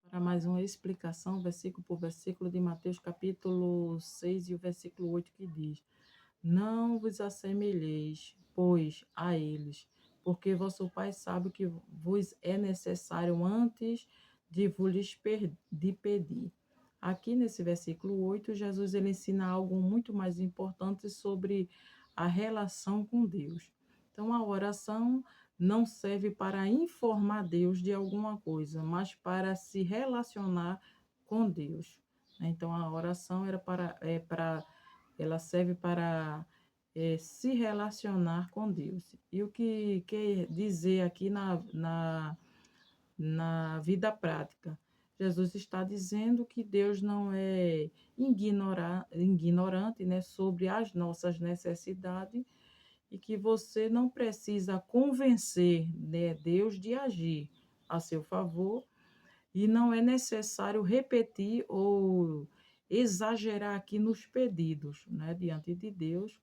Para mais uma explicação, versículo por versículo, de Mateus capítulo 6 e o versículo 8 que diz: Não vos assemelheis, pois, a eles, porque vosso Pai sabe o que vos é necessário antes de de pedir. Aqui nesse versículo 8, Jesus ele ensina algo muito mais importante sobre a relação com Deus. Então, a oração não serve para informar Deus de alguma coisa, mas para se relacionar com Deus. Então, a oração ela serve para se relacionar com Deus. E o que quer dizer aqui na vida prática? Jesus está dizendo que Deus não é ignorante, né, sobre as nossas necessidades e que você não precisa convencer, né, Deus de agir a seu favor e não é necessário repetir ou exagerar aqui nos pedidos, né, diante de Deus,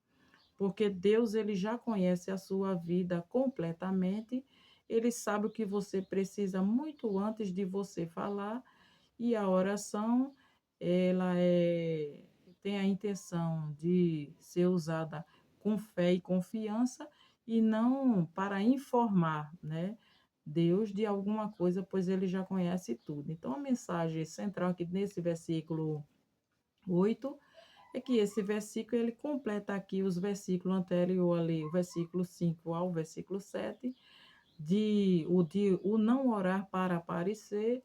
porque Deus ele já conhece a sua vida completamente, ele sabe o que você precisa muito antes de você falar, e a oração tem a intenção de ser usada com fé e confiança e não para informar, né, Deus de alguma coisa, pois ele já conhece tudo. Então a mensagem central aqui nesse versículo 8 é que esse versículo ele completa aqui os versículos anteriores ali, o versículo 5 ao versículo 7, de o não orar para aparecer,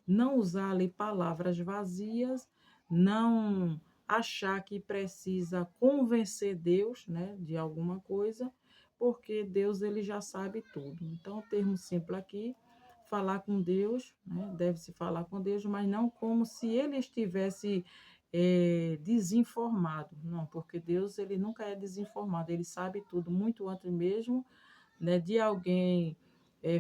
não usar ali palavras vazias, não achar que precisa convencer Deus, né, de alguma coisa, porque Deus ele já sabe tudo. Então, o termo simples aqui, falar com Deus, né, deve-se falar com Deus, mas não como se ele estivesse desinformado. Não, porque Deus ele nunca é desinformado, ele sabe tudo muito antes mesmo, né, de alguém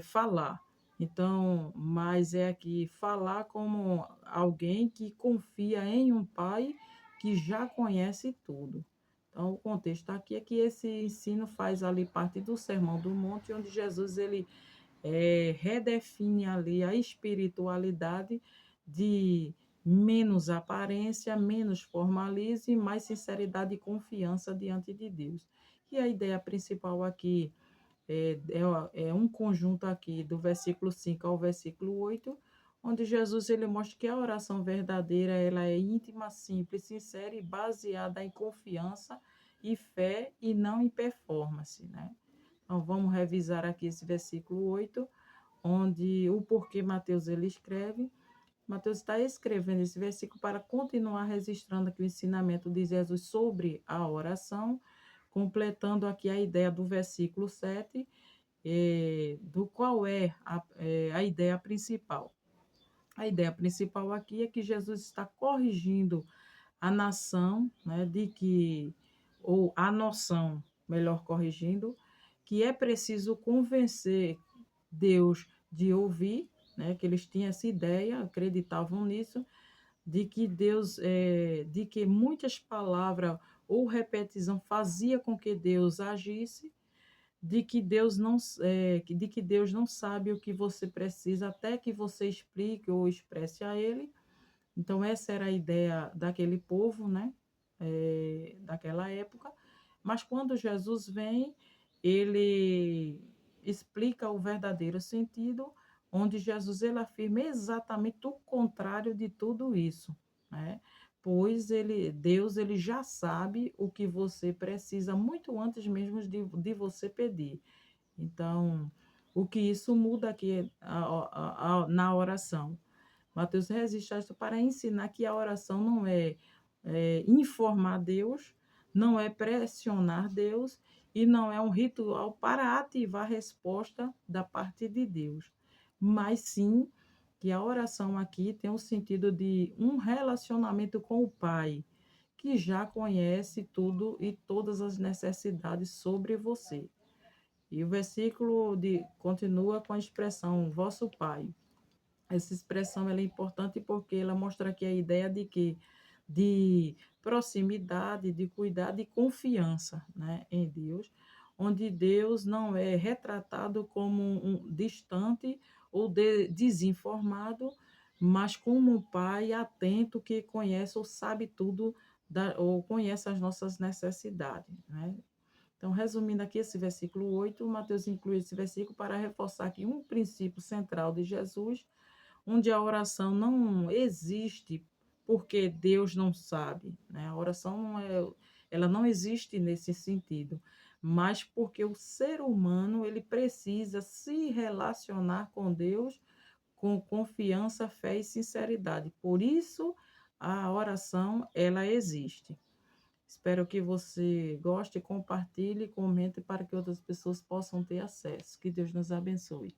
falar. Então, mas é aqui falar como alguém que confia em um pai que já conhece tudo. Então, o contexto aqui é que esse ensino faz ali parte do Sermão do Monte, onde Jesus ele redefine ali a espiritualidade de menos aparência, menos formalismo e mais sinceridade e confiança diante de Deus. E a ideia principal aqui é um conjunto aqui do versículo 5 ao versículo 8, onde Jesus ele mostra que a oração verdadeira ela é íntima, simples, sincera e baseada em confiança e fé e não em performance, né? Então vamos revisar aqui esse versículo 8, onde o porquê Mateus ele escreve. Mateus está escrevendo esse versículo para continuar registrando aqui o ensinamento de Jesus sobre a oração, completando aqui a ideia do versículo 7, do qual a ideia principal. A ideia principal aqui é que Jesus está corrigindo a nação, né, ou a noção, melhor corrigindo, que é preciso convencer Deus de ouvir, né, que eles tinham essa ideia, acreditavam nisso, de que muitas palavras ou repetição fazia com que Deus agisse, de que Deus não sabe o que você precisa até que você explique ou expresse a Ele. Então essa era a ideia daquele povo, né? Daquela época. Mas quando Jesus vem, ele explica o verdadeiro sentido, onde Jesus ele afirma exatamente o contrário de tudo isso, né? Pois Deus ele já sabe o que você precisa muito antes mesmo de você pedir. Então, o que isso muda aqui na oração? Mateus registra isso para ensinar que a oração não é informar Deus, não é pressionar Deus e não é um ritual para ativar a resposta da parte de Deus, mas sim que a oração aqui tem o sentido de um relacionamento com o Pai, que já conhece tudo e todas as necessidades sobre você. E o versículo continua com a expressão vosso Pai. Essa expressão ela é importante porque ela mostra aqui a ideia de proximidade, de cuidado e confiança, né, em Deus, onde Deus não é retratado como um distante ou desinformado, mas como um pai atento que conhece ou sabe tudo ou conhece as nossas necessidades, né? Então, resumindo aqui esse versículo 8, Mateus inclui esse versículo para reforçar aqui um princípio central de Jesus, onde a oração não existe porque Deus não sabe, né? A oração ela não existe nesse sentido, mas porque o ser humano ele precisa se relacionar com Deus com confiança, fé e sinceridade. Por isso, a oração ela existe. Espero que você goste, compartilhe, comente para que outras pessoas possam ter acesso. Que Deus nos abençoe.